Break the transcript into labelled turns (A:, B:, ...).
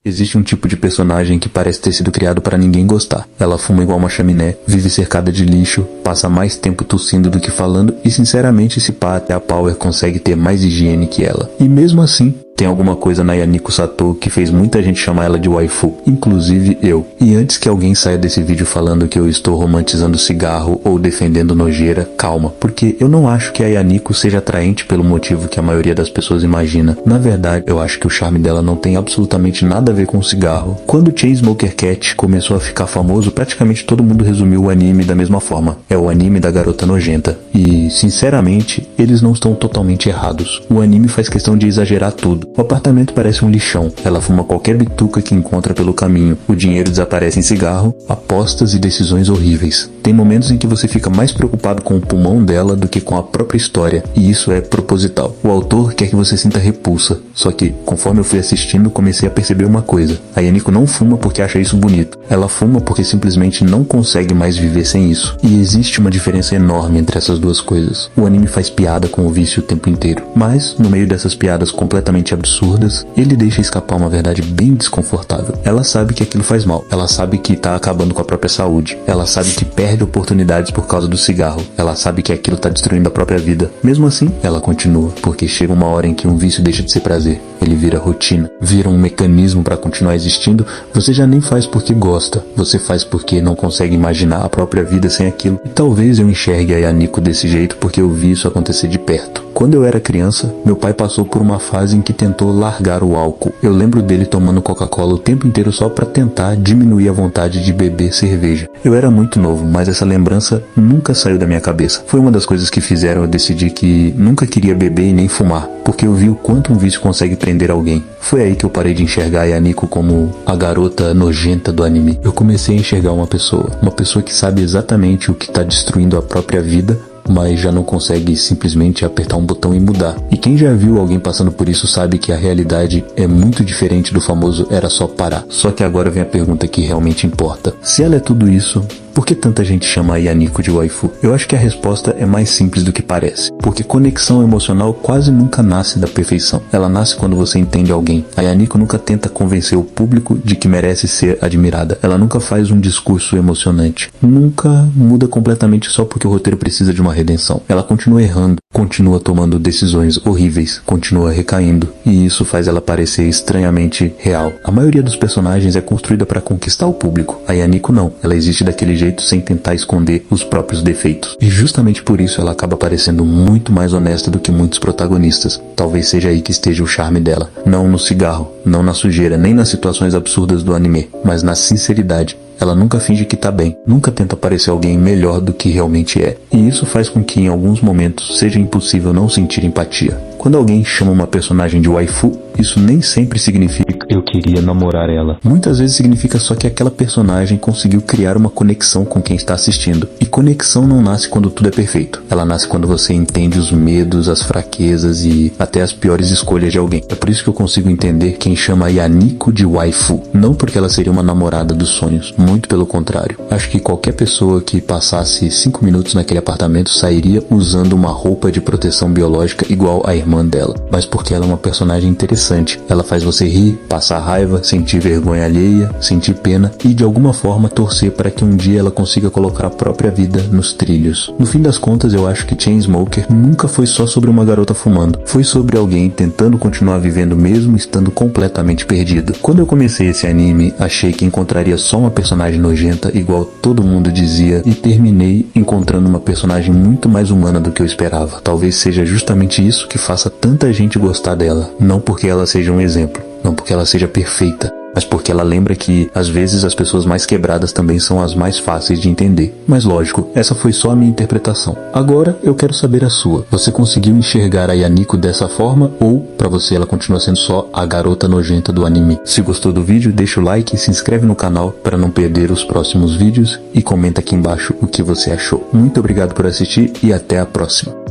A: Existe um tipo de personagem que parece ter sido criado para ninguém gostar. Ela fuma igual uma chaminé, vive cercada de lixo, passa mais tempo tossindo do que falando e sinceramente se pá até a Power consegue ter mais higiene que ela. E mesmo assim, tem alguma coisa na Yaniko Sato que fez muita gente chamar ela de waifu, inclusive eu. E antes que alguém saia desse vídeo falando que eu estou romantizando cigarro ou defendendo nojeira, calma, porque eu não acho que a Yaniko seja atraente pelo motivo que a maioria das pessoas imagina. Na verdade, eu acho que o charme dela não tem absolutamente nada a ver com o cigarro. Quando Chainsmokers Cat começou a ficar famoso, praticamente todo mundo resumiu o anime da mesma forma. É o anime da garota nojenta. E, sinceramente, eles não estão totalmente errados. O anime faz questão de exagerar tudo. O apartamento parece um lixão. Ela fuma qualquer bituca que encontra pelo caminho. O dinheiro desaparece em cigarro, apostas e decisões horríveis. Tem momentos em que você fica mais preocupado com o pulmão dela do que com a própria história. E isso é proposital. O autor quer que você sinta repulsa. Só que, conforme eu fui assistindo, comecei a perceber uma coisa. A Yaniko não fuma porque acha isso bonito. Ela fuma porque simplesmente não consegue mais viver sem isso. E existe uma diferença enorme entre essas duas coisas. O anime faz piada com o vício o tempo inteiro. Mas, no meio dessas piadas completamente absurdas, ele deixa escapar uma verdade bem desconfortável. Ela sabe que aquilo faz mal. Ela sabe que tá acabando com a própria saúde. Ela sabe que perde oportunidades por causa do cigarro. Ela sabe que aquilo tá destruindo a própria vida. Mesmo assim, ela continua, porque chega uma hora em que um vício deixa de ser prazer. Ele vira rotina, vira um mecanismo para continuar existindo. Você já nem faz porque gosta, você faz porque não consegue imaginar a própria vida sem aquilo. E talvez eu enxergue a Yaniko desse jeito porque eu vi isso acontecer de perto. Quando eu era criança, meu pai passou por uma fase em que tentou largar o álcool. Eu lembro dele tomando Coca-Cola o tempo inteiro só para tentar diminuir a vontade de beber cerveja. Eu era muito novo, mas essa lembrança nunca saiu da minha cabeça. Foi uma das coisas que fizeram eu decidir que nunca queria beber e nem fumar, porque eu vi o quanto um vício consegue prender alguém. Foi aí que eu parei de enxergar a Yaniko como a garota nojenta do anime. Eu comecei a enxergar uma pessoa que sabe exatamente o que está destruindo a própria vida, mas já não consegue simplesmente apertar um botão e mudar. E quem já viu alguém passando por isso sabe que a realidade é muito diferente do famoso era só parar. Só que agora vem a pergunta que realmente importa. Se ela é tudo isso, por que tanta gente chama a Yaniko de waifu? Eu acho que a resposta é mais simples do que parece. Porque conexão emocional quase nunca nasce da perfeição. Ela nasce quando você entende alguém. A Yaniko nunca tenta convencer o público de que merece ser admirada. Ela nunca faz um discurso emocionante. Nunca muda completamente só porque o roteiro precisa de uma redenção. Ela continua errando, continua tomando decisões horríveis, continua recaindo. E isso faz ela parecer estranhamente real. A maioria dos personagens é construída para conquistar o público. A Yaniko não. Ela existe daquele jeito sem tentar esconder os próprios defeitos. E justamente por isso ela acaba parecendo muito mais honesta do que muitos protagonistas. Talvez seja aí que esteja o charme dela. Não no cigarro, não na sujeira, nem nas situações absurdas do anime, mas na sinceridade. Ela nunca finge que tá bem, nunca tenta parecer alguém melhor do que realmente é. E isso faz com que em alguns momentos seja impossível não sentir empatia. Quando alguém chama uma personagem de waifu, isso nem sempre significa eu queria namorar ela. Muitas vezes significa só que aquela personagem conseguiu criar uma conexão com quem está assistindo. E conexão não nasce quando tudo é perfeito. Ela nasce quando você entende os medos, as fraquezas e até as piores escolhas de alguém. É por isso que eu consigo entender quem chama a Yaniko de waifu. Não porque ela seria uma namorada dos sonhos. Muito pelo contrário. Acho que qualquer pessoa que passasse 5 minutos naquele apartamento sairia usando uma roupa de proteção biológica igual a irmã dela. Mas porque ela é uma personagem interessante. Ela faz você rir, passar raiva, sentir vergonha alheia, sentir pena e de alguma forma torcer para que um dia ela consiga colocar a própria vida nos trilhos. No fim das contas, eu acho que Chainsmokers nunca foi só sobre uma garota fumando. Foi sobre alguém tentando continuar vivendo mesmo estando completamente perdido. Quando eu comecei esse anime, achei que encontraria só uma personagem nojenta igual todo mundo dizia e terminei encontrando uma personagem muito mais humana do que eu esperava. Talvez seja justamente isso que faça tanta gente gostar dela. Não porque ela seja um exemplo, não porque ela seja perfeita, mas porque ela lembra que, às vezes, as pessoas mais quebradas também são as mais fáceis de entender. Mas lógico, essa foi só a minha interpretação. Agora, eu quero saber a sua. Você conseguiu enxergar a Yaniko dessa forma ou, pra você, ela continua sendo só a garota nojenta do anime? Se gostou do vídeo, deixa o like e se inscreve no canal para não perder os próximos vídeos e comenta aqui embaixo o que você achou. Muito obrigado por assistir e até a próxima.